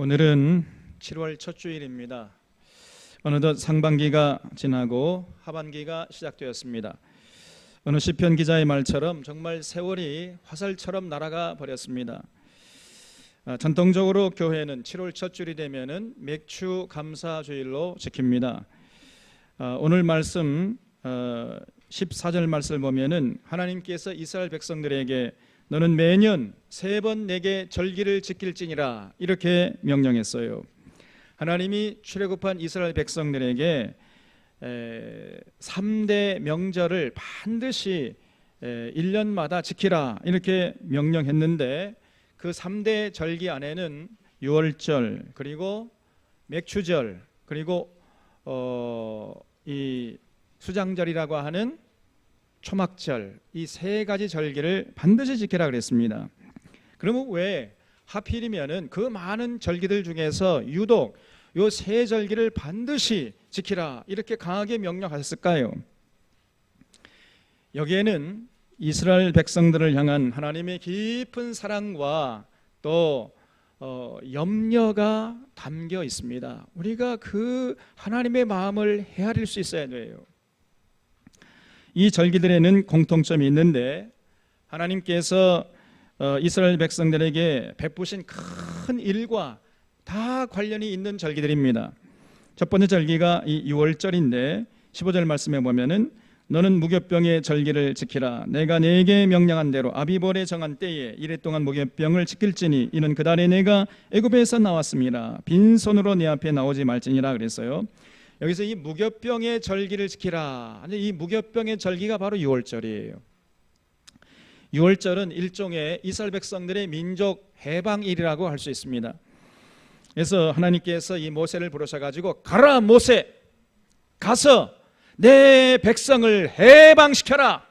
오늘은 7월 첫 주일입니다. 어느덧 상반기가 지나고 하반기가 시작되었습니다. 어느 시편 기자의 말처럼 정말 세월이 화살처럼 날아가 버렸습니다. 전통적으로 교회는 7월 첫 주일이 되면은 맥주 감사 주일로 지킵니다. 오늘 말씀 14절 말씀을 보면은 하나님께서 이스라엘 백성들에게 너는 매년 3번 내게 절기를 지킬지니라 이렇게 명령했어요. 하나님이 출애굽한 이스라엘 백성들에게 3대 명절을 반드시 1년마다 지키라 이렇게 명령했는데 그 3대 절기 안에는 유월절 그리고 맥추절 그리고 이 수장절이라고 하는 초막절 이 3가지 절기를 반드시 지키라 그랬습니다. 그러면 왜 하필이면은 그 많은 절기들 중에서 유독 요 3절기를 반드시 지키라 이렇게 강하게 명령하셨을까요? 여기에는 이스라엘 백성들을 향한 하나님의 깊은 사랑과 또 염려가 담겨 있습니다. 우리가 그 하나님의 마음을 헤아릴 수 있어야 돼요. 이 절기들에는 공통점이 있는데 하나님께서 이스라엘 백성들에게 베푸신 큰 일과 다 관련이 있는 절기들입니다. 첫 번째 절기가 이 유월절인데 15절 말씀에 보면은 너는 무교병의 절기를 지키라. 내가 네게 명령한 대로 아비볼에 정한 때에 이래 동안 무교병을 지킬지니 이는 그 달에 내가 애굽에서 나왔습니다. 빈손으로 내 앞에 나오지 말지니라 그랬어요. 여기서 이 무교병의 절기를 지키라. 이 무교병의 절기가 바로 유월절이에요. 유월절은 일종의 이스라엘 백성들의 민족 해방일이라고 할 수 있습니다. 그래서 하나님께서 이 모세를 부르셔가지고 가라 모세 가서 내 백성을 해방시켜라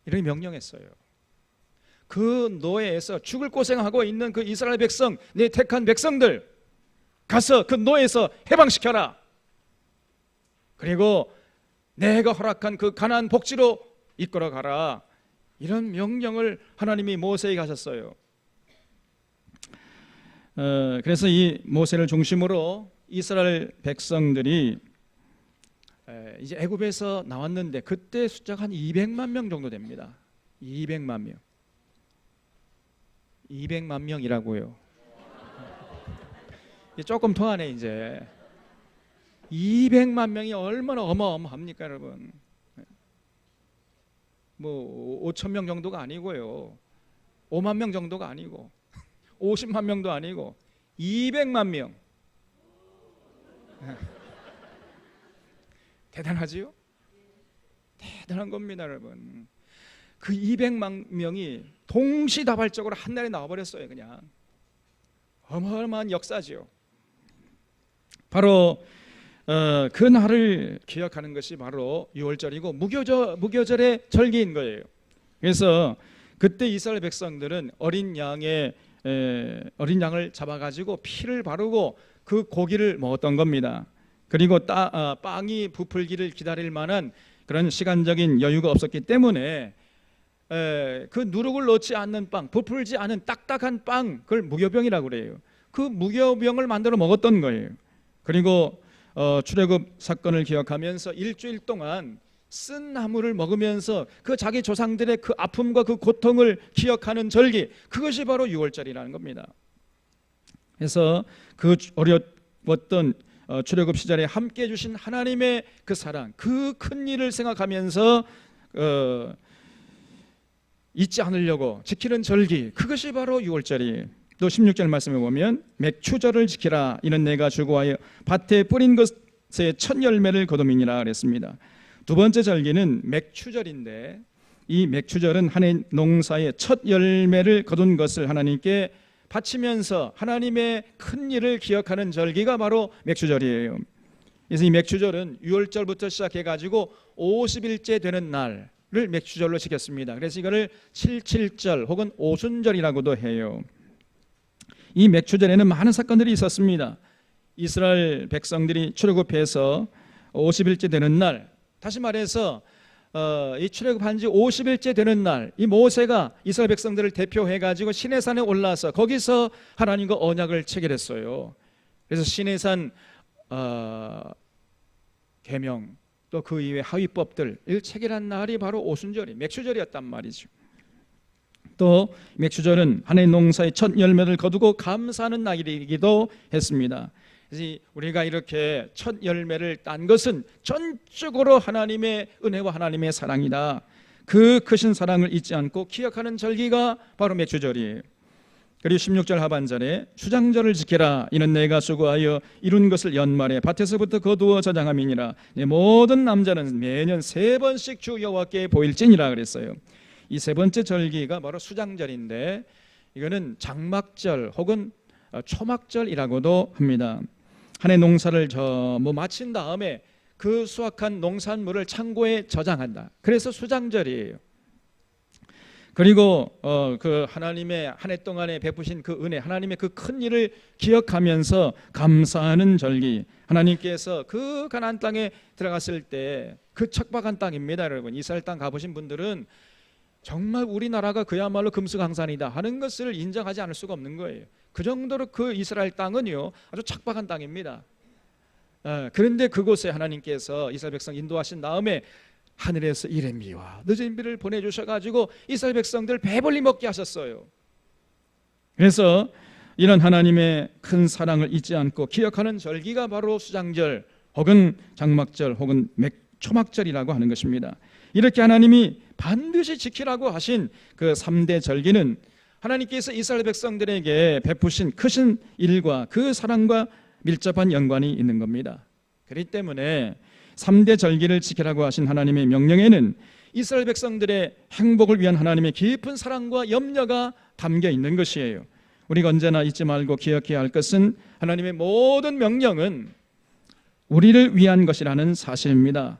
이렇게 명령했어요. 그 노예에서 죽을 고생하고 있는 그 이스라엘 백성 내 택한 백성들 가서 그 노예에서 해방시켜라. 그리고 내가 허락한 그 가나안 복지로 이끌어 가라. 이런 명령을 하나님이 모세에게 하셨어요. 그래서 이 모세를 중심으로 이스라엘 백성들이 이제 애굽에서 나왔는데 그때 숫자가 한 200만 명 정도 됩니다. 200만 명. 200만 명이라고요. 조금 더하네 이제. 200만 명이 얼마나 어마어마합니까 여러분. 뭐 5천 명 정도가 아니고요 5만 명 정도가 아니고 50만 명도 아니고 200만 명. 대단하지요? 대단한 겁니다 여러분. 그 200만 명이 동시다발적으로 한날에 나와버렸어요. 그냥 어마어마한 역사지요. 바로 그 날을 기억하는 것이 바로 유월절이고 무교절의 절기인 거예요. 그래서 그때 이스라엘 백성들은 어린 양을 잡아가지고 피를 바르고 그 고기를 먹었던 겁니다. 그리고 빵이 부풀기를 기다릴 만한 그런 시간적인 여유가 없었기 때문에 그 누룩을 넣지 않는 빵, 부풀지 않은 딱딱한 빵, 그걸 무교병이라고 그래요. 그 무교병을 만들어 먹었던 거예요. 그리고 출애굽 사건을 기억하면서 일주일 동안 쓴 나물을 먹으면서 그 자기 조상들의 그 아픔과 그 고통을 기억하는 절기, 그것이 바로 유월절이라는 겁니다. 그래서 그 어려웠던 출애굽 시절에 함께 해주신 하나님의 그 사랑, 그 큰 일을 생각하면서 잊지 않으려고 지키는 절기, 그것이 바로 유월절이에요. 또 16절 말씀에 보면 맥추절을 지키라. 이는 내가 주고하여 밭에 뿌린 것의 첫 열매를 거둠이니라 그랬습니다. 두 번째 절기는 맥추절인데 이 맥추절은 한 해 농사의 첫 열매를 거둔 것을 하나님께 바치면서 하나님의 큰 일을 기억하는 절기가 바로 맥추절이에요. 그래서 이 맥추절은 유월절부터 시작해가지고 50일째 되는 날을 맥추절로 지켰습니다. 그래서 이거를 77절 혹은 오순절이라고도 해요. 이 맥추절에는 많은 사건들이 있었습니다. 이스라엘 백성들이 출애굽해서 50일째 되는 날, 다시 말해서 이 출애굽한 지 50일째 되는 날, 이 모세가 이스라엘 백성들을 대표해 가지고 시내산에 올라서 거기서 하나님과 언약을 체결했어요. 그래서 시내산 계명 또 그 이외 하위법들을 체결한 날이 바로 오순절이 맥추절이었단 말이죠. 또 맥추절은 한 해 농사의 첫 열매를 거두고 감사하는 날이기도 했습니다. 그래서 우리가 이렇게 첫 열매를 딴 것은 전적으로 하나님의 은혜와 하나님의 사랑이다. 그 크신 사랑을 잊지 않고 기억하는 절기가 바로 맥추절이에요. 그리고 16절 하반절에 수장절을 지켜라. 이는 내가 수고하여 이룬 것을 연말에 밭에서부터 거두어 저장함이니라. 모든 남자는 매년 3번씩 주 여호와께 보일지니라 그랬어요. 이 세 번째 절기가 바로 수장절인데 이거는 장막절 혹은 초막절이라고도 합니다. 한 해 농사를 마친 다음에 그 수확한 농산물을 창고에 저장한다. 그래서 수장절이에요. 그리고 그 하나님의 한 해 동안에 베푸신 그 은혜, 하나님의 그 큰 일을 기억하면서 감사하는 절기. 하나님께서 그 가나안 땅에 들어갔을 때 그 척박한 땅입니다, 여러분. 이스라엘 땅 가보신 분들은 정말 우리나라가 그야말로 금수강산이다 하는 것을 인정하지 않을 수가 없는 거예요. 그 정도로 그 이스라엘 땅은요 아주 척박한 땅입니다. 그런데 그곳에 하나님께서 이스라엘 백성 인도하신 다음에 하늘에서 이른 비와 늦은 비를 보내주셔가지고 이스라엘 백성들 배불리 먹게 하셨어요. 그래서 이런 하나님의 큰 사랑을 잊지 않고 기억하는 절기가 바로 수장절 혹은 장막절 혹은 초막절이라고 하는 것입니다. 이렇게 하나님이 반드시 지키라고 하신 그 3대 절기는 하나님께서 이스라엘 백성들에게 베푸신 크신 일과 그 사랑과 밀접한 연관이 있는 겁니다. 그렇기 때문에 3대 절기를 지키라고 하신 하나님의 명령에는 이스라엘 백성들의 행복을 위한 하나님의 깊은 사랑과 염려가 담겨 있는 것이에요. 우리가 언제나 잊지 말고 기억해야 할 것은 하나님의 모든 명령은 우리를 위한 것이라는 사실입니다.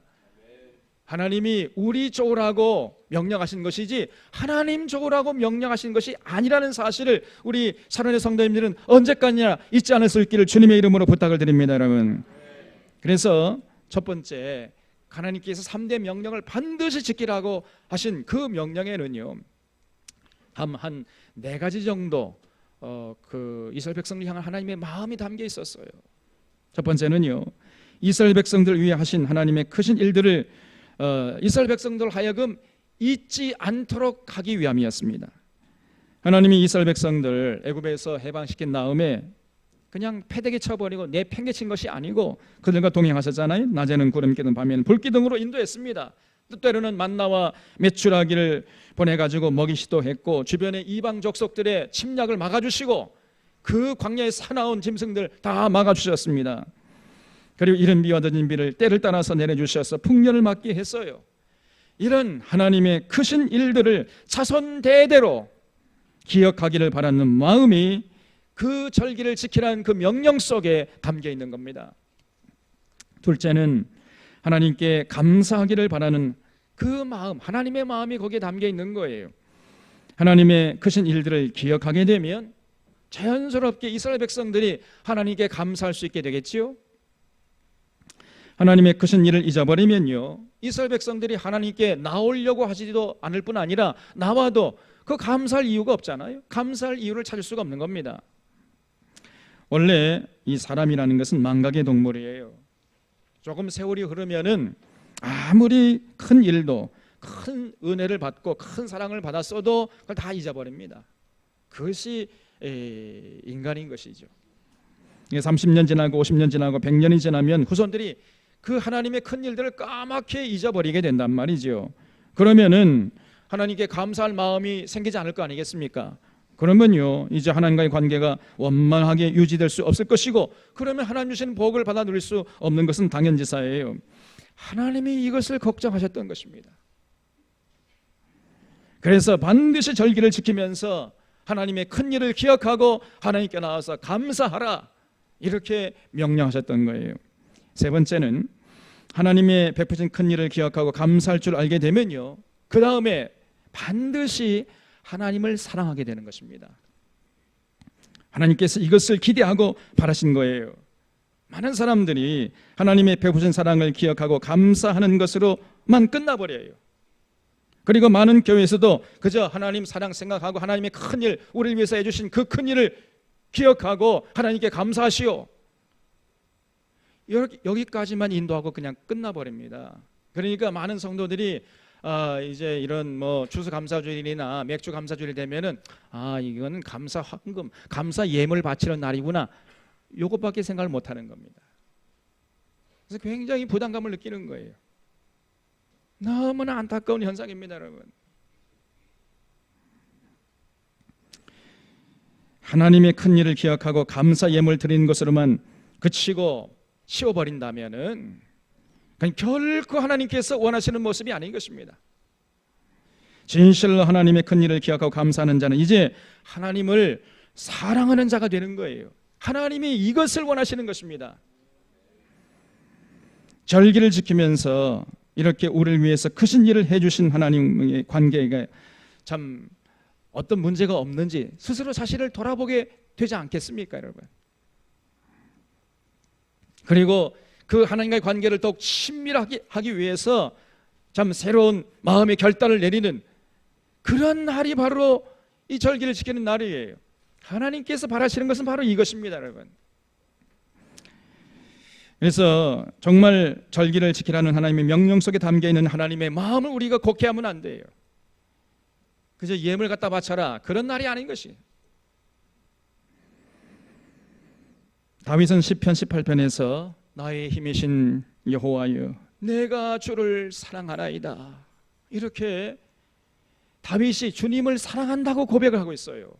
하나님이 우리 좋으라고 명령하신 것이지 하나님 좋으라고 명령하신 것이 아니라는 사실을 우리 사랑의 성도님들은 언제까지나 잊지 않을 수 있기를 주님의 이름으로 부탁을 드립니다, 여러분. 그래서 첫 번째, 하나님께서 3대 명령을 반드시 지키라고 하신 그 명령에는요 한 4가지 정도 그 이스라엘 백성을 향한 하나님의 마음이 담겨 있었어요. 첫 번째는요, 이스라엘 백성들 위해 하신 하나님의 크신 일들을 이스라엘 백성들 하여금 잊지 않도록 하기 위함이었습니다. 하나님이 이스라엘 백성들 애굽에서 해방시킨 다음에 그냥 패대기 쳐버리고 내팽개친 것이 아니고 그들과 동행하셨잖아요. 낮에는 구름 기둥, 밤에는 불 기둥으로 인도했습니다. 때로는 만나와 메추라기를 보내가지고 먹이시도 했고 주변의 이방 족속들의 침략을 막아주시고 그 광야에 사나운 짐승들 다 막아주셨습니다. 그리고 이른 비와 늦은 비를 때를 따라서 내려주셔서 풍년을 맞게 했어요. 이런 하나님의 크신 일들을 자손 대대로 기억하기를 바라는 마음이 그 절기를 지키라는 그 명령 속에 담겨 있는 겁니다. 둘째는 하나님께 감사하기를 바라는 그 마음, 하나님의 마음이 거기에 담겨 있는 거예요. 하나님의 크신 일들을 기억하게 되면 자연스럽게 이스라엘 백성들이 하나님께 감사할 수 있게 되겠지요. 하나님의 크신 일을 잊어버리면요 이스라엘 백성들이 하나님께 나오려고 하지도 않을 뿐 아니라 나와도 그 감사할 이유가 없잖아요. 감사할 이유를 찾을 수가 없는 겁니다. 원래 이 사람이라는 것은 망각의 동물이에요. 조금 세월이 흐르면은 아무리 큰 일도 큰 은혜를 받고 큰 사랑을 받았어도 그걸 다 잊어버립니다. 그것이 인간인 것이죠. 30년 지나고 50년 지나고 100년이 지나면 후손들이 그 하나님의 큰 일들을 까맣게 잊어버리게 된단 말이죠. 그러면은 하나님께 감사할 마음이 생기지 않을 거 아니겠습니까? 그러면요 이제 하나님과의 관계가 원만하게 유지될 수 없을 것이고 그러면 하나님 주시는 복을 받아 누릴 수 없는 것은 당연지사예요. 하나님이 이것을 걱정하셨던 것입니다. 그래서 반드시 절기를 지키면서 하나님의 큰 일을 기억하고 하나님께 나와서 감사하라 이렇게 명령하셨던 거예요. 세 번째는 하나님의 베푸신 큰 일을 기억하고 감사할 줄 알게 되면요 그 다음에 반드시 하나님을 사랑하게 되는 것입니다. 하나님께서 이것을 기대하고 바라신 거예요. 많은 사람들이 하나님의 베푸신 사랑을 기억하고 감사하는 것으로만 끝나버려요. 그리고 많은 교회에서도 그저 하나님 사랑 생각하고 하나님의 큰일, 우리를 위해서 해주신 그 큰일을 기억하고 하나님께 감사하시오, 여기까지만 인도하고 그냥 끝나버립니다. 그러니까 많은 성도들이 이제 이런 뭐 추수감사주일이나 맥주 감사주일 되면은 이건 감사 헌금, 감사 예물 바치는 날이구나, 요것밖에 생각을 못하는 겁니다. 그래서 굉장히 부담감을 느끼는 거예요. 너무나 안타까운 현상입니다, 여러분. 하나님의 큰 일을 기억하고 감사 예물 드리는 것으로만 그치고 치워버린다면은 결코 하나님께서 원하시는 모습이 아닌 것입니다. 진실로 하나님의 큰 일을 기억하고 감사하는 자는 이제 하나님을 사랑하는 자가 되는 거예요. 하나님이 이것을 원하시는 것입니다. 절기를 지키면서 이렇게 우리를 위해서 크신 일을 해주신 하나님의 관계가 참 어떤 문제가 없는지 스스로 자신을 돌아보게 되지 않겠습니까, 여러분? 그리고 그 하나님과의 관계를 더욱 친밀하게 하기 위해서 참 새로운 마음의 결단을 내리는 그런 날이 바로 이 절기를 지키는 날이에요. 하나님께서 바라시는 것은 바로 이것입니다, 여러분. 그래서 정말 절기를 지키라는 하나님의 명령 속에 담겨있는 하나님의 마음을 우리가 곡해하면 안 돼요. 그저 예물 갖다 바쳐라, 그런 날이 아닌 것이. 다윗은 시편 18편에서 나의 힘이신 여호와여 내가 주를 사랑하나이다, 이렇게 다윗이 주님을 사랑한다고 고백을 하고 있어요.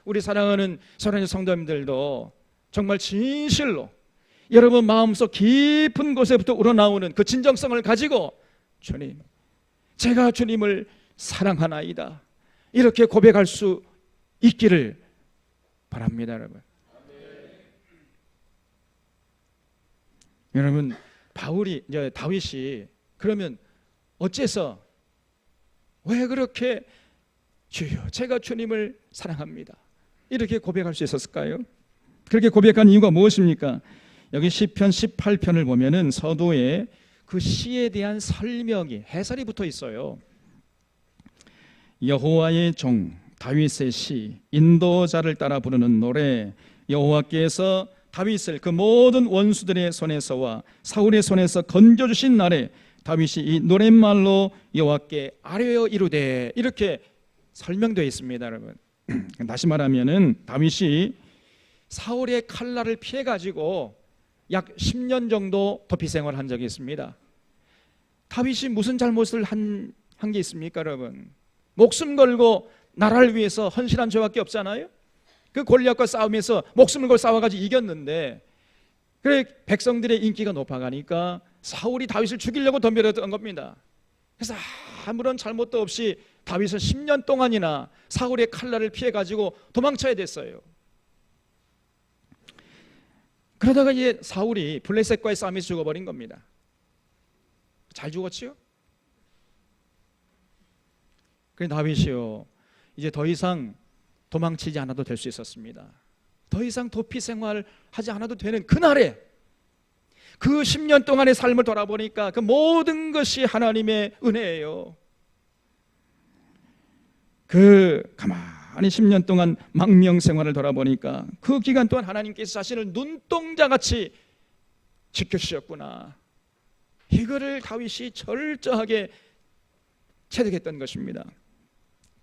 우리 사랑하는 사랑하는 성도님들도 정말 진실로 여러분 마음속 깊은 곳에부터 우러나오는 그 진정성을 가지고 주님, 제가 주님을 사랑하나이다, 이렇게 고백할 수 있기를 바랍니다, 여러분. 여러분, 다윗이 그러면 어째서 왜 그렇게 주여 제가 주님을 사랑합니다, 이렇게 고백할 수 있었을까요? 그렇게 고백한 이유가 무엇입니까? 여기 시편 18편을 보면은 서도에 그 시에 대한 설명이, 해설이 붙어 있어요. 여호와의 종 다윗의 시, 인도자를 따라 부르는 노래, 여호와께서 다윗을 그 모든 원수들의 손에서와 사울의 손에서 건져주신 날에 다윗이 이 노랫말로 여호와께 아뢰어 이르되, 이렇게 설명되어 있습니다, 여러분. 다시 말하면은 다윗이 사울의 칼날을 피해 가지고 약 10년 정도 도피 생활을 한 적이 있습니다. 다윗이 무슨 잘못을 한 게 있습니까, 여러분? 목숨 걸고 나라를 위해서 헌신한 죄밖에 없잖아요. 그 골리앗과 싸우면서 목숨을 걸고 싸워가지고 이겼는데, 그래 백성들의 인기가 높아가니까 사울이 다윗을 죽이려고 덤벼들었던 겁니다. 그래서 아무런 잘못도 없이 다윗은 10년 동안이나 사울의 칼날을 피해가지고 도망쳐야 됐어요. 그러다가 이제 사울이 블레셋과의 싸움에서 죽어버린 겁니다. 잘 죽었지요? 그래 다윗이요, 이제 더 이상 도망치지 않아도 될 수 있었습니다. 더 이상 도피 생활 하지 않아도 되는 그날에 그 10년 동안의 삶을 돌아보니까 그 모든 것이 하나님의 은혜예요. 그 가만히 10년 동안 망명 생활을 돌아보니까 그 기간 동안 하나님께서 자신을 눈동자같이 지켜주셨구나, 이거를 다윗이 철저하게 체득했던 것입니다.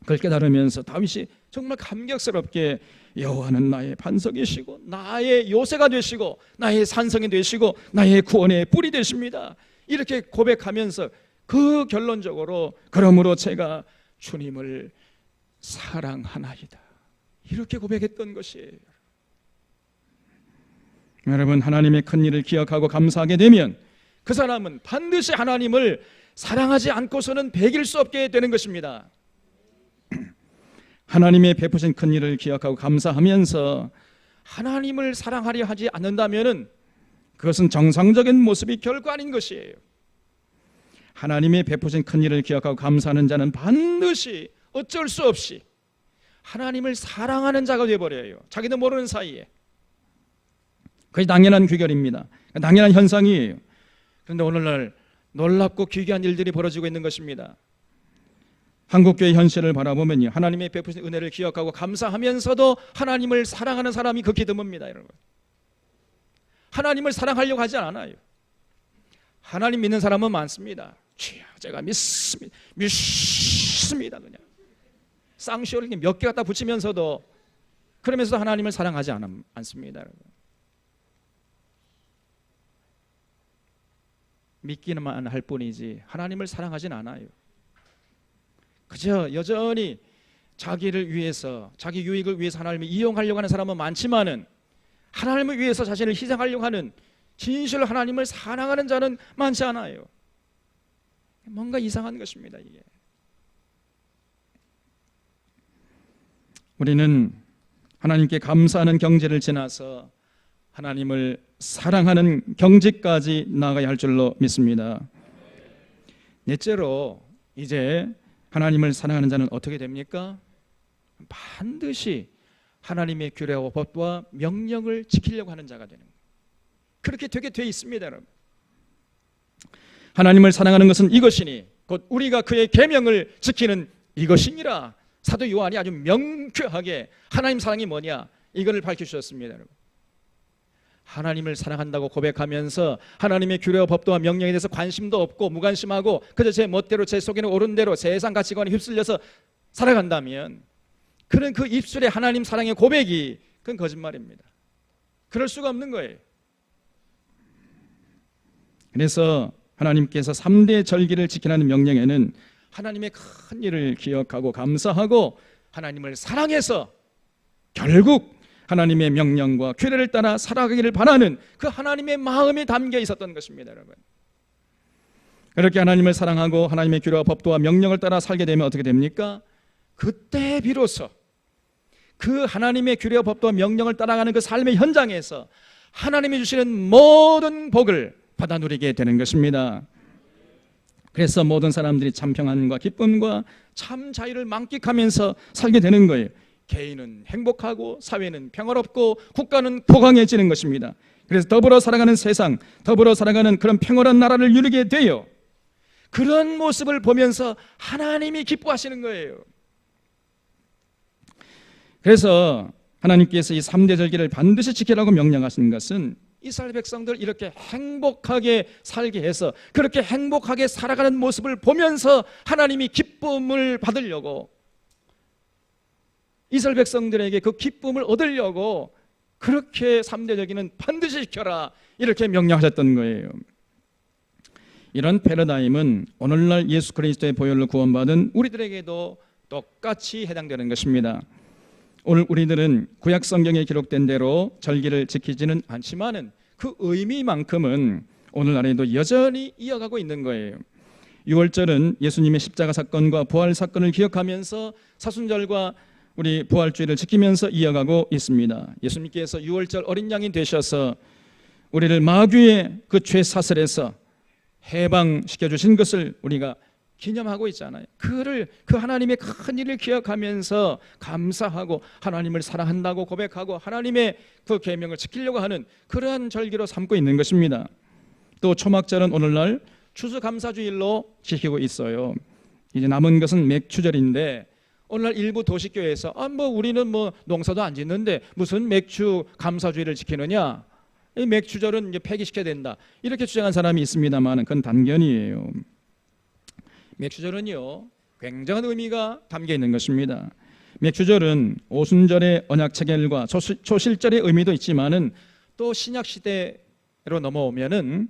그걸 깨달으면서 다윗이 정말 감격스럽게 여호와는 나의 반석이시고 나의 요새가 되시고 나의 산성이 되시고 나의 구원의 뿔이 되십니다, 이렇게 고백하면서 그 결론적으로 그러므로 제가 주님을 사랑하나이다, 이렇게 고백했던 것이에요. 여러분, 하나님의 큰 일을 기억하고 감사하게 되면 그 사람은 반드시 하나님을 사랑하지 않고서는 배길 수 없게 되는 것입니다. 하나님의 베푸신 큰 일을 기억하고 감사하면서 하나님을 사랑하려 하지 않는다면 그것은 정상적인 모습이 결코 아닌 것이에요. 하나님의 베푸신 큰 일을 기억하고 감사하는 자는 반드시 어쩔 수 없이 하나님을 사랑하는 자가 되어버려요. 자기도 모르는 사이에. 그것이 당연한 귀결입니다. 당연한 현상이에요. 그런데 오늘날 놀랍고 기괴한 일들이 벌어지고 있는 것입니다. 한국교회 현실을 바라보면요, 하나님의 베푸신 은혜를 기억하고 감사하면서도 하나님을 사랑하는 사람이 극히 드뭅니다. 여러분, 하나님을 사랑하려고 하지 않아요. 하나님 믿는 사람은 많습니다. 주여, 제가 믿습니다. 그냥 쌍시오를 몇 개 갖다 붙이면서도, 그러면서도 하나님을 사랑하지 않습니다. 여러분, 믿기만 할 뿐이지 하나님을 사랑하진 않아요. 그저 여전히 자기를 위해서, 자기 유익을 위해서 하나님을 이용하려고 하는 사람은 많지만은 하나님을 위해서 자신을 희생하려고 하는, 진실로 하나님을 사랑하는 자는 많지 않아요. 뭔가 이상한 것입니다. 이게 우리는 하나님께 감사하는 경지를 지나서 하나님을 사랑하는 경지까지 나아가야 할 줄로 믿습니다. 넷째로, 이제 하나님을 사랑하는 자는 어떻게 됩니까? 반드시 하나님의 규례와 법과 명령을 지키려고 하는 자가 되는 거예요. 그렇게 되게 돼 있습니다. 여러분, 하나님을 사랑하는 것은 이것이니 곧 우리가 그의 계명을 지키는 이것이니라. 사도 요한이 아주 명쾌하게 하나님 사랑이 뭐냐, 이걸 밝혀주셨습니다. 여러분, 하나님을 사랑한다고 고백하면서 하나님의 규례와 법도와 명령에 대해서 관심도 없고 무관심하고 그저 제 멋대로, 제 속에는 옳은 대로 세상 가치관에 휩쓸려서 살아간다면, 그런 그 입술의 하나님 사랑의 고백이, 그건 거짓말입니다. 그럴 수가 없는 거예요. 그래서 하나님께서 3대 절기를 지키라는 명령에는 하나님의 큰 일을 기억하고 감사하고 하나님을 사랑해서 결국 하나님의 명령과 규례를 따라 살아가기를 바라는 그 하나님의 마음이 담겨 있었던 것입니다. 여러분, 그렇게 하나님을 사랑하고 하나님의 규례와 법도와 명령을 따라 살게 되면 어떻게 됩니까? 그때 비로소 그 하나님의 규례와 법도와 명령을 따라가는 그 삶의 현장에서 하나님이 주시는 모든 복을 받아 누리게 되는 것입니다. 그래서 모든 사람들이 참 평안과 기쁨과 참 자유를 만끽하면서 살게 되는 거예요. 개인은 행복하고 사회는 평화롭고 국가는 포강해지는 것입니다. 그래서 더불어 살아가는 세상, 더불어 살아가는 그런 평화로운 나라를 이루게 돼요. 그런 모습을 보면서 하나님이 기뻐하시는 거예요. 그래서 하나님께서 이 3대 절기를 반드시 지키라고 명령하시는 것은 이스라엘 백성들 이렇게 행복하게 살게 해서 그렇게 행복하게 살아가는 모습을 보면서 하나님이 기쁨을 받으려고, 이스라엘 백성들에게 그 기쁨을 얻으려고 그렇게 3대 절기는 반드시 지켜라, 이렇게 명령하셨던 거예요. 이런 패러다임은 오늘날 예수 그리스도의 보혈로 구원받은 우리들에게도 똑같이 해당되는 것입니다. 오늘 우리들은 구약 성경에 기록된 대로 절기를 지키지는 않지만은 그 의미만큼은 오늘날에도 여전히 이어가고 있는 거예요. 6월절은 예수님의 십자가 사건과 부활 사건을 기억하면서 사순절과 우리 부활주의를 지키면서 이어가고 있습니다. 예수님께서 6월절 어린 양이 되셔서 우리를 마귀의 그 죄 사슬에서 해방시켜 주신 것을 우리가 기념하고 있잖아요. 그 하나님의 큰 일을 기억하면서 감사하고 하나님을 사랑한다고 고백하고 하나님의 그 계명을 지키려고 하는 그러한 절기로 삼고 있는 것입니다. 또 초막절은 오늘날 추수감사주일로 지키고 있어요. 이제 남은 것은 맥추절인데 오늘날 일부 도시교회에서 우리는 농사도 안 짓는데 무슨 맥추 감사주일을 지키느냐, 이 맥추절은 이제 폐기시켜야 된다, 이렇게 주장한 사람이 있습니다만 그건 단견이에요. 맥추절은요 굉장한 의미가 담겨 있는 것입니다. 맥추절은 오순절의 언약 체결과 초실절의 의미도 있지만은 또 신약 시대로 넘어오면은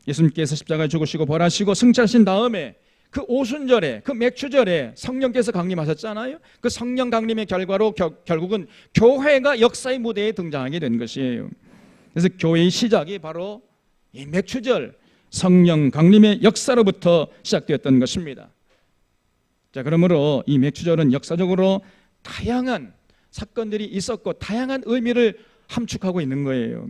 예수님께서 십자가에 죽으시고 부활하시고 승천하신 다음에 그 오순절에, 그 맥추절에 성령께서 강림하셨잖아요. 그 성령 강림의 결과로 결국은 교회가 역사의 무대에 등장하게 된 것이에요. 그래서 교회의 시작이 바로 이 맥추절, 성령 강림의 역사로부터 시작되었던 것입니다. 자, 그러므로 이 맥추절은 역사적으로 다양한 사건들이 있었고 다양한 의미를 함축하고 있는 거예요.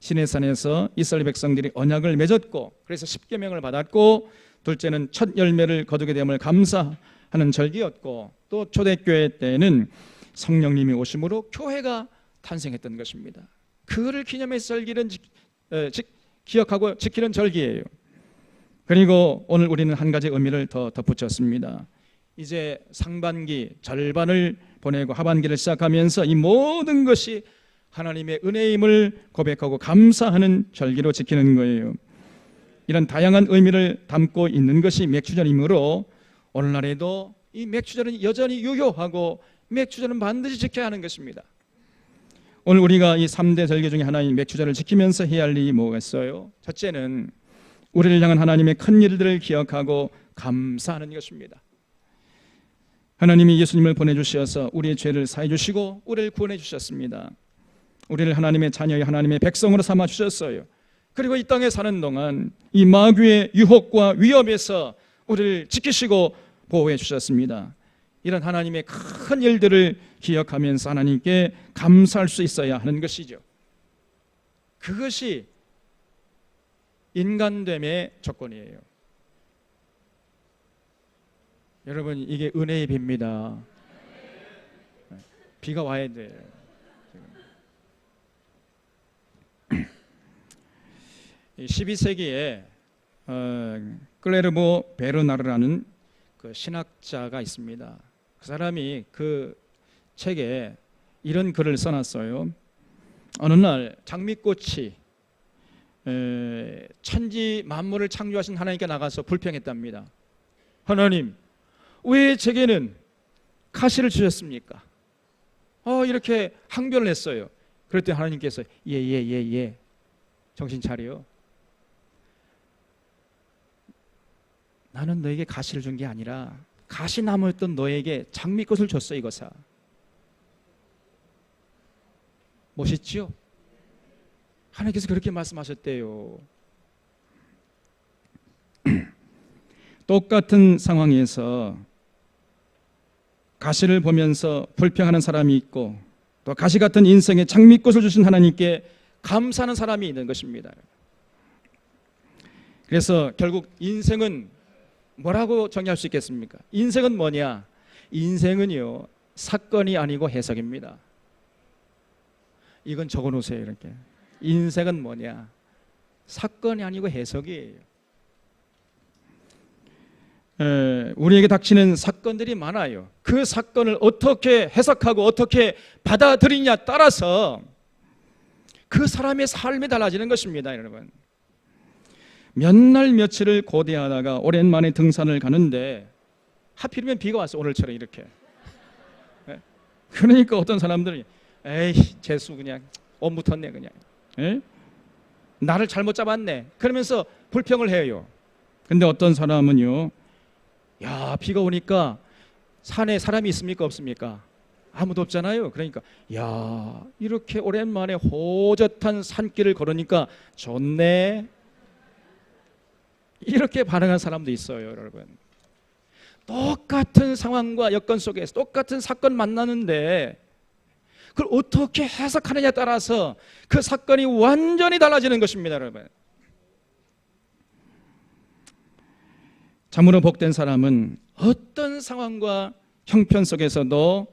시내산에서 이스라엘 백성들이 언약을 맺었고 그래서 십계명을 받았고, 둘째는 첫 열매를 거두게 됨을 감사하는 절기였고, 또 초대교회 때는 성령님이 오심으로 교회가 탄생했던 것입니다. 그를 기념해서 절기는 기억하고 지키는 절기예요. 그리고 오늘 우리는 한 가지 의미를 더 덧붙였습니다. 이제 상반기 절반을 보내고 하반기를 시작하면서 이 모든 것이 하나님의 은혜임을 고백하고 감사하는 절기로 지키는 거예요. 이런 다양한 의미를 담고 있는 것이 맥주절이므로 오늘날에도 이 맥주절은 여전히 유효하고 맥주절은 반드시 지켜야 하는 것입니다. 오늘 우리가 이 3대 절기 중에 하나인 맥주절을 지키면서 해야 할 일이 뭐겠어요? 첫째는 우리를 향한 하나님의 큰 일들을 기억하고 감사하는 것입니다. 하나님이 예수님을 보내주셔서 우리의 죄를 사해 주시고 우리를 구원해 주셨습니다. 우리를 하나님의 자녀의 하나님의 백성으로 삼아 주셨어요. 그리고 이 땅에 사는 동안 이 마귀의 유혹과 위협에서 우리를 지키시고 보호해 주셨습니다. 이런 하나님의 큰 일들을 기억하면서 하나님께 감사할 수 있어야 하는 것이죠. 그것이 인간됨의 조건이에요. 여러분, 이게 은혜의 비입니다. 비가 와야 돼요. 12세기에 클레르보 베르나르라는 그 신학자가 있습니다. 그 사람이 그 책에 이런 글을 써놨어요. 어느 날 장미꽃이 천지 만물을 창조하신 하나님께 나가서 불평했답니다. 하나님, 왜 제게는 가시를 주셨습니까? 이렇게 항변을 했어요. 그랬더니 하나님께서 예, 정신 차려. 나는 너에게 가시를 준 게 아니라 가시나무였던 너에게 장미꽃을 줬어. 이거사. 멋있죠? 하나님께서 그렇게 말씀하셨대요. 똑같은 상황에서 가시를 보면서 불평하는 사람이 있고 또 가시 같은 인생에 장미꽃을 주신 하나님께 감사하는 사람이 있는 것입니다. 그래서 결국 인생은 뭐라고 정의할 수 있겠습니까? 인생은 뭐냐? 인생은요, 사건이 아니고 해석입니다. 이건 적어 놓으세요. 이렇게. 인생은 뭐냐? 사건이 아니고 해석이에요. 우리에게 닥치는 사건들이 많아요. 그 사건을 어떻게 해석하고 어떻게 받아들이냐 따라서 그 사람의 삶이 달라지는 것입니다. 여러분, 몇 날 며칠을 고대하다가 오랜만에 등산을 가는데 하필이면 비가 왔어. 오늘처럼 이렇게. 그러니까 어떤 사람들이 에이 재수 그냥 옷 묻었네 그냥. 나를 잘못 잡았네. 그러면서 불평을 해요. 근데 어떤 사람은요, 야, 비가 오니까 산에 사람이 있습니까 없습니까? 아무도 없잖아요. 그러니까 야, 이렇게 오랜만에 호젓한 산길을 걸으니까 좋네. 이렇게 반응한 사람도 있어요. 여러분, 똑같은 상황과 여건 속에서 똑같은 사건 만나는데 그걸 어떻게 해석하느냐에 따라서 그 사건이 완전히 달라지는 것입니다. 여러분, 참으로 복된 사람은 어떤 상황과 형편 속에서도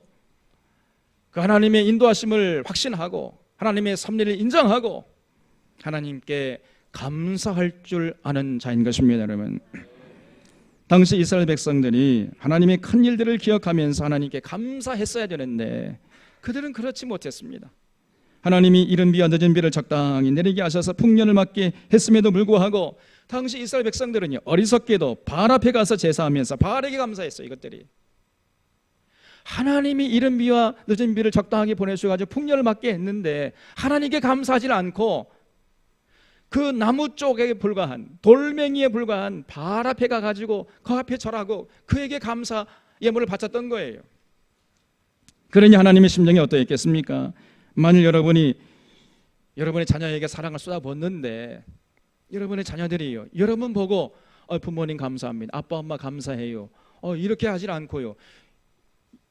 그 하나님의 인도하심을 확신하고 하나님의 섭리를 인정하고 하나님께 감사할 줄 아는 자인 것입니다. 여러분, 당시 이스라엘 백성들이 하나님의 큰 일들을 기억하면서 하나님께 감사했어야 되는데 그들은 그렇지 못했습니다. 하나님이 이른 비와 늦은 비를 적당히 내리게 하셔서 풍년을 맞게 했음에도 불구하고 당시 이스라엘 백성들은요, 어리석게도 바알 앞에 가서 제사하면서 바알에게 감사했어요. 이것들이 하나님이 이른 비와 늦은 비를 적당하게 보내주셔가지고 풍년을 맞게 했는데 하나님께 감사하지 않고 그 나무 쪽에 불과한 돌멩이에 불과한 바알 앞에 가가지고 그 앞에 절하고 그에게 감사 예물을 바쳤던 거예요. 그러니 하나님의 심정이 어떠했겠습니까? 만일 여러분이 여러분의 자녀에게 사랑을 쏟아붓는데 여러분의 자녀들이요, 여러분 보고 부모님 감사합니다, 아빠 엄마 감사해요, 이렇게 하질 않고요,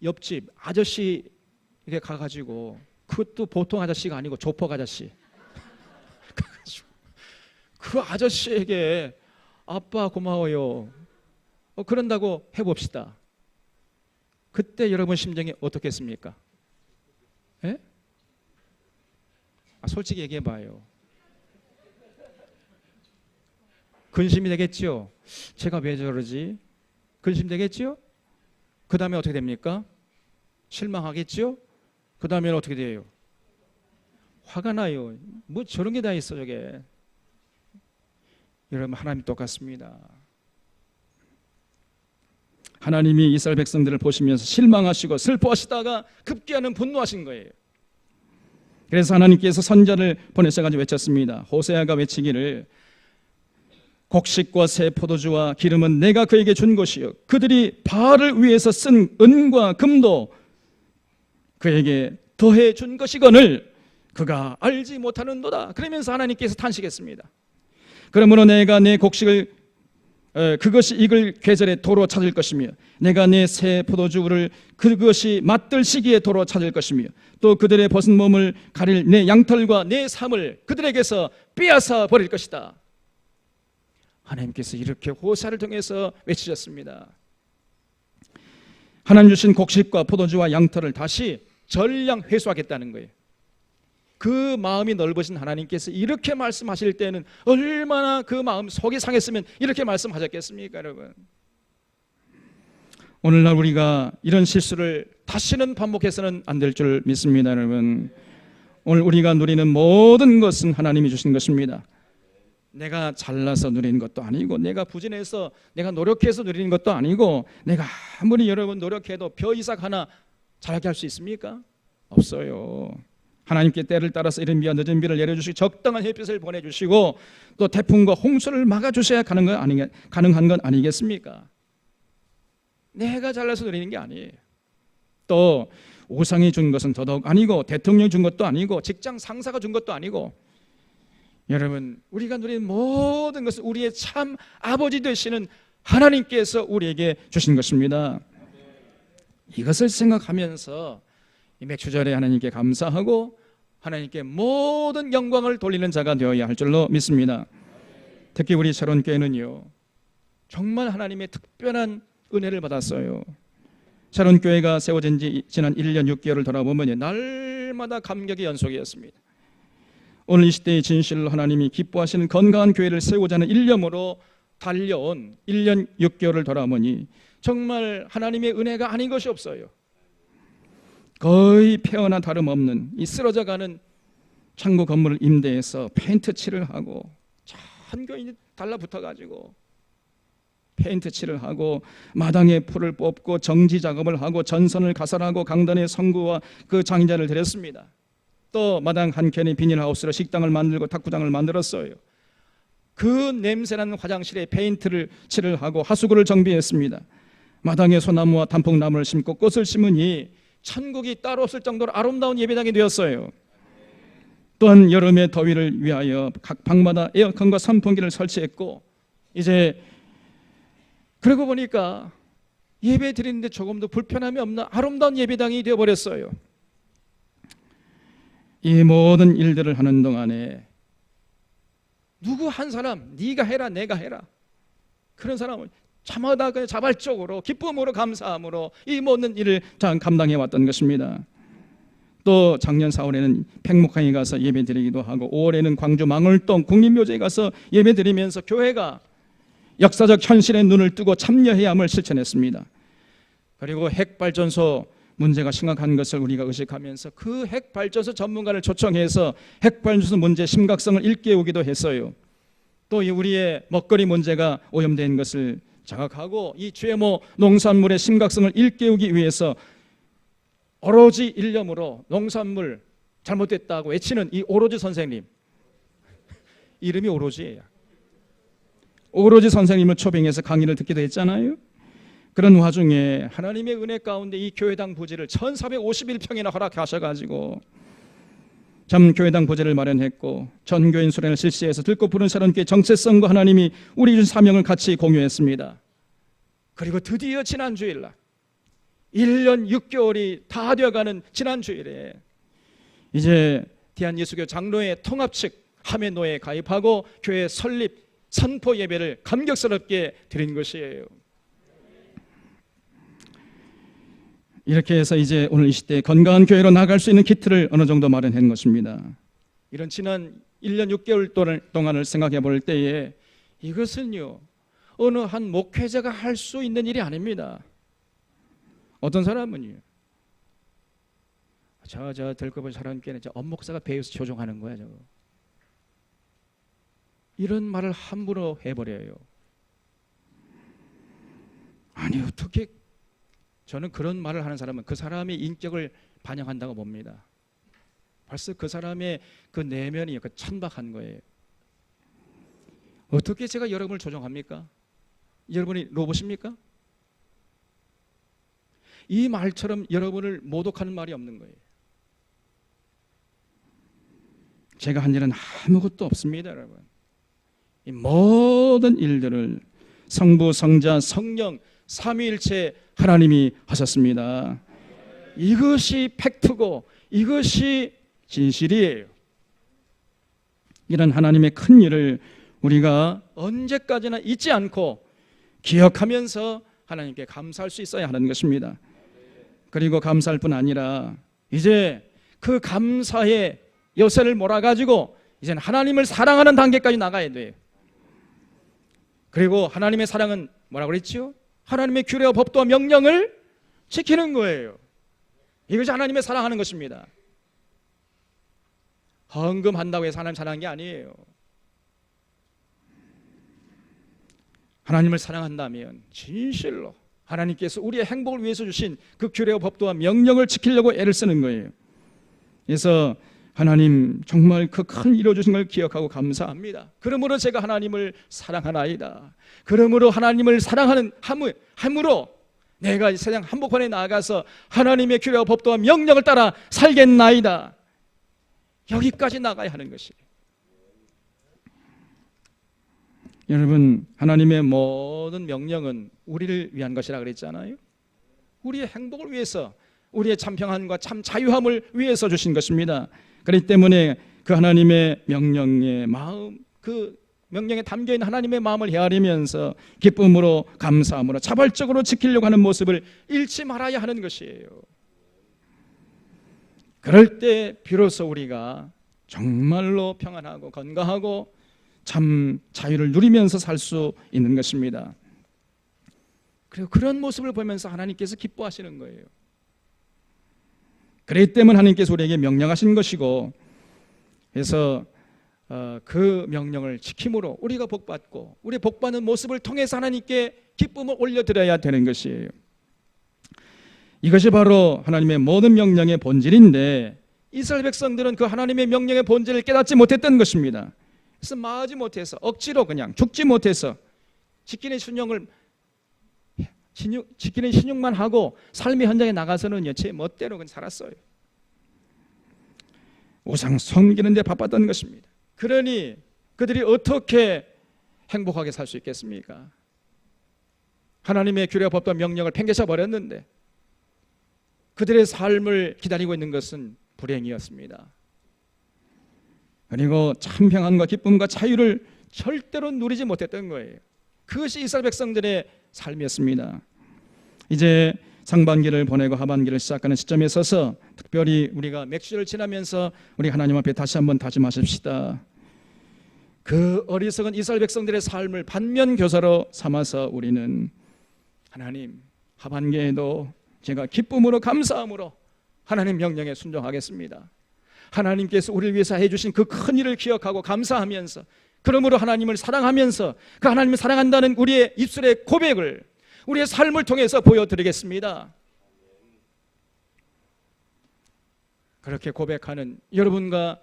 옆집 아저씨에게 가가지고, 그것도 보통 아저씨가 아니고 조폭 아저씨 가가지고 그 아저씨에게 아빠 고마워요 그런다고 해봅시다. 그때 여러분 심정이 어떻겠습니까? 예? 솔직히 얘기해봐요. 근심이 되겠죠? 제가 왜 저러지? 근심 되겠죠? 그 다음에 어떻게 됩니까? 실망하겠죠? 그 다음에는 어떻게 돼요? 화가 나요. 뭐 저런 게 다 있어 저게. 여러분, 하나님 똑같습니다. 하나님이 이스라엘 백성들을 보시면서 실망하시고 슬퍼하시다가 급기야는 분노하신 거예요. 그래서 하나님께서 선자를 보내셔가지고 외쳤습니다. 호세아가 외치기를 곡식과 새 포도주와 기름은 내가 그에게 준 것이요 그들이 바알을 위해서 쓴 은과 금도 그에게 더해 준 것이거늘 그가 알지 못하는도다. 그러면서 하나님께서 탄식했습니다. 그러므로 내가 내 곡식을 그것이 익을 계절에 도로 찾을 것이며 내가 내 새 포도주를 그것이 맛들 시기에 도로 찾을 것이며 또 그들의 벗은 몸을 가릴 내 양털과 내 삶을 그들에게서 빼앗아 버릴 것이다. 하나님께서 이렇게 호세아를 통해서 외치셨습니다. 하나님 주신 곡식과 포도주와 양털을 다시 전량 회수하겠다는 거예요. 그 마음이 넓으신 하나님께서 이렇게 말씀하실 때는 얼마나 그 마음 속이 상했으면 이렇게 말씀하셨겠습니까, 여러분? 오늘날 우리가 이런 실수를 다시는 반복해서는 안 될 줄 믿습니다, 여러분. 오늘 우리가 누리는 모든 것은 하나님이 주신 것입니다. 내가 잘나서 누리는 것도 아니고 내가 부진해서 내가 노력해서 누리는 것도 아니고 내가 아무리 여러분 노력해도 벼 이삭 하나 자라게 할 수 있습니까? 없어요. 하나님께 때를 따라서 이른 비와 늦은 비를 내려주시고 적당한 햇빛을 보내주시고 또 태풍과 홍수를 막아주셔야 가능한 건 아니겠습니까? 내가 잘나서 누리는 게 아니에요. 또 우상이 준 것은 더더욱 아니고 대통령이 준 것도 아니고 직장 상사가 준 것도 아니고 여러분 우리가 누리는 모든 것은 우리의 참 아버지 되시는 하나님께서 우리에게 주신 것입니다. 이것을 생각하면서 이 맥주절에 하나님께 감사하고 하나님께 모든 영광을 돌리는 자가 되어야 할 줄로 믿습니다. 특히 우리 sharon교회는요 정말 하나님의 특별한 은혜를 받았어요. sharon교회가 세워진 지 지난 1년 6개월을 돌아보면 날마다 감격의 연속이었습니다. 오늘 이 시대의 진실로 하나님이 기뻐하시는 건강한 교회를 세우자는 일념으로 달려온 1년 6개월을 돌아보니 정말 하나님의 은혜가 아닌 것이 없어요. 거의 폐허나 다름없는 이 쓰러져가는 창고 건물을 임대해서 페인트 칠을 하고 전교인이 달라붙어가지고 페인트 칠을 하고 마당에 풀을 뽑고 정지 작업을 하고 전선을 가설하고 강단에 성구와 그 장인자를 데렸습니다. 또 마당 한켠에 비닐하우스로 식당을 만들고 탁구장을 만들었어요. 그 냄새나는 화장실에 페인트를 칠을 하고 하수구를 정비했습니다. 마당에 소나무와 단풍나무를 심고 꽃을 심으니 천국이 따로 없을 정도로 아름다운 예배당이 되었어요. 또한 여름의 더위를 위하여 각 방마다 에어컨과 선풍기를 설치했고 이제 그러고 보니까 예배 드리는데 조금도 불편함이 없는 아름다운 예배당이 되어버렸어요. 이 모든 일들을 하는 동안에 누구 한 사람 네가 해라 내가 해라 그런 사람은 자마다 그냥 자발적으로 기쁨으로 감사함으로 이 모든 일을 감당해 왔던 것입니다. 또 작년 4월에는 팽목항에 가서 예배드리기도 하고 5월에는 광주 망월동 국립묘지에 가서 예배드리면서 교회가 역사적 현실의 눈을 뜨고 참여해야 함을 실천했습니다. 그리고 핵발전소 문제가 심각한 것을 우리가 의식하면서 그 핵발전소 전문가를 초청해서 핵발전소 문제 심각성을 일깨우기도 했어요. 또 우리의 먹거리 문제가 오염된 것을 자각하고 이 GMO 농산물의 심각성을 일깨우기 위해서 오로지 일념으로 농산물 잘못됐다고 외치는 이 오로지 선생님, 이름이 오로지예요. 오로지 선생님을 초빙해서 강의를 듣기도 했잖아요. 그런 와중에 하나님의 은혜 가운데 이 교회당 부지를 1451평이나 허락하셔가지고 참 교회당 부지를 마련했고 전교인 수련을 실시해서 듣고 부른 sharon교회 정체성과 하나님이 우리 준 사명을 같이 공유했습니다. 그리고 드디어 지난 주일날 1년 6개월이 다 되어가는 지난 주일에 이제 대한예수교 장로회 통합 측 함해노회에 가입하고 교회 설립 선포 예배를 감격스럽게 드린 것이에요. 이렇게 해서 이제 오늘 이 시대에 건강한 교회로 나갈 수 있는 키트를 어느 정도 마련한 것입니다. 이런 지난 1년 6개월 동안을 생각해 볼 때에 이것은요 어느 한 목회자가 할 수 있는 일이 아닙니다. 어떤 사람은요, 저 들꺼본 사람께는 엄 목사가 배에서 조종하는 거야 저거. 이런 말을 함부로 해버려요. 아니 어떻게, 저는 그런 말을 하는 사람은 그 사람의 인격을 반영한다고 봅니다. 벌써 그 사람의 그 내면이 그 천박한 거예요. 어떻게 제가 여러분을 조종합니까? 여러분이 로봇입니까? 이 말처럼 여러분을 모독하는 말이 없는 거예요. 제가 한 일은 아무것도 없습니다, 여러분. 이 모든 일들을 성부, 성자, 성령 삼위일체 하나님이 하셨습니다. 이것이 팩트고 이것이 진실이에요. 이런 하나님의 큰 일을 우리가 언제까지나 잊지 않고 기억하면서 하나님께 감사할 수 있어야 하는 것입니다. 그리고 감사할 뿐 아니라 이제 그 감사의 여세를 몰아가지고 이제는 하나님을 사랑하는 단계까지 나가야 돼요. 그리고 하나님의 사랑은 뭐라고 그랬지요? 하나님의 규례와 법도와 명령을 지키는 거예요. 이것이 하나님의 사랑하는 것입니다. 헌금한다고 해서 하나님 사랑하는 게 아니에요. 하나님을 사랑한다면 진실로 하나님께서 우리의 행복을 위해서 주신 그 규례와 법도와 명령을 지키려고 애를 쓰는 거예요. 그래서 하나님 정말 그 큰 이루어주신 걸 기억하고 감사합니다. 그러므로 제가 하나님을 사랑하나이다. 그러므로 하나님을 사랑하는 함으로 내가 이 세상 한복판에 나아가서 하나님의 규례와 법도와 명령을 따라 살겠나이다. 여기까지 나가야 하는 것이에요. 여러분, 하나님의 모든 명령은 우리를 위한 것이라 그랬잖아요. 우리의 행복을 위해서, 우리의 참 평안과 참 자유함을 위해서 주신 것입니다. 그렇기 때문에 그 하나님의 명령의 마음, 그 명령에 담겨있는 하나님의 마음을 헤아리면서 기쁨으로 감사함으로 자발적으로 지키려고 하는 모습을 잃지 말아야 하는 것이에요. 그럴 때 비로소 우리가 정말로 평안하고 건강하고 참 자유를 누리면서 살 수 있는 것입니다. 그리고 그런 모습을 보면서 하나님께서 기뻐하시는 거예요. 그렇기 때문에 하나님께서 우리에게 명령하신 것이고, 그래서 그 명령을 지킴으로 우리가 복받고 우리 복받는 모습을 통해서 하나님께 기쁨을 올려드려야 되는 것이에요. 이것이 바로 하나님의 모든 명령의 본질인데 이스라엘 백성들은 그 하나님의 명령의 본질을 깨닫지 못했던 것입니다. 그래서 마하지 못해서 억지로 그냥 죽지 못해서 지키는 신용만 하고 삶의 현장에 나가서는 제 멋대로 그냥 살았어요. 우상 섬기는 데 바빴던 것입니다. 그러니 그들이 어떻게 행복하게 살 수 있겠습니까? 하나님의 규례와 법과 명령을 팽개쳐 버렸는데 그들의 삶을 기다리고 있는 것은 불행이었습니다. 그리고 참 평안과 기쁨과 자유를 절대로 누리지 못했던 거예요. 그것이 이스라엘 백성들의 삶이었습니다. 이제 상반기를 보내고 하반기를 시작하는 시점에 서서 특별히 우리가 맥주를 지나면서 우리 하나님 앞에 다시 한번 다짐하십시다. 그 어리석은 이스라엘 백성들의 삶을 반면교사로 삼아서 우리는 하나님, 하반기에도 제가 기쁨으로 감사함으로 하나님 명령에 순종하겠습니다. 하나님께서 우리를 위해서 해주신 그 큰 일을 기억하고 감사하면서, 그러므로 하나님을 사랑하면서 그 하나님을 사랑한다는 우리의 입술의 고백을 우리의 삶을 통해서 보여드리겠습니다. 그렇게 고백하는 여러분과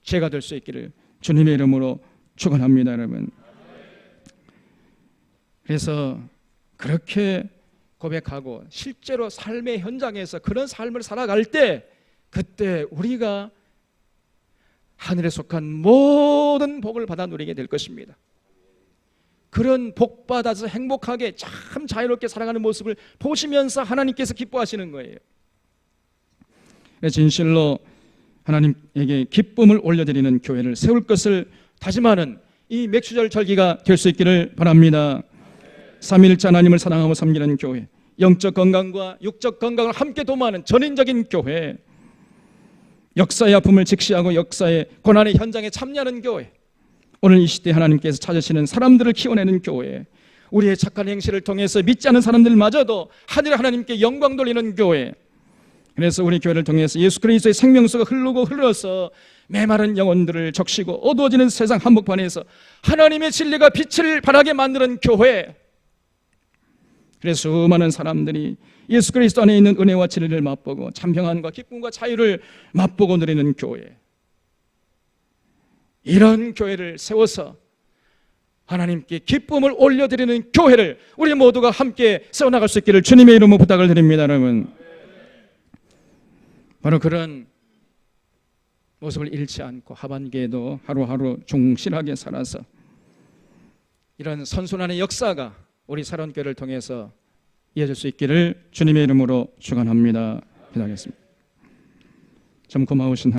제가 될 수 있기를 주님의 이름으로 축원합니다, 여러분. 그래서 그렇게 고백하고 실제로 삶의 현장에서 그런 삶을 살아갈 때, 그때 우리가 하늘에 속한 모든 복을 받아 누리게 될 것입니다. 그런 복 받아서 행복하게 참 자유롭게 살아가는 모습을 보시면서 하나님께서 기뻐하시는 거예요. 진실로 하나님에게 기쁨을 올려드리는 교회를 세울 것을 다짐하는 이 맥주절 절기가 될 수 있기를 바랍니다. 삼위일체 하나님을 사랑하고 섬기는 교회, 영적 건강과 육적 건강을 함께 도모하는 전인적인 교회, 역사의 아픔을 직시하고 역사의 고난의 현장에 참여하는 교회, 오늘 이 시대에 하나님께서 찾으시는 사람들을 키워내는 교회, 우리의 착한 행실을 통해서 믿지 않는 사람들마저도 하늘 하나님께 영광 돌리는 교회. 그래서 우리 교회를 통해서 예수 그리스도의 생명수가 흘러서 메마른 영혼들을 적시고 어두워지는 세상 한복판에서 하나님의 진리가 빛을 발하게 만드는 교회. 그래서 수많은 사람들이 예수 그리스도 안에 있는 은혜와 진리를 맛보고 참 평안과 기쁨과 자유를 맛보고 누리는 교회. 이런 교회를 세워서 하나님께 기쁨을 올려드리는 교회를 우리 모두가 함께 세워나갈 수 있기를 주님의 이름으로 부탁을 드립니다. 여러분, 바로 그런 모습을 잃지 않고 하반기에도 하루하루 충실하게 살아서 이런 선순환의 역사가 우리 사랑교회를 통해서 이어질 수 있기를 주님의 이름으로 축원합니다. 기도하겠습니다. 참 고마우신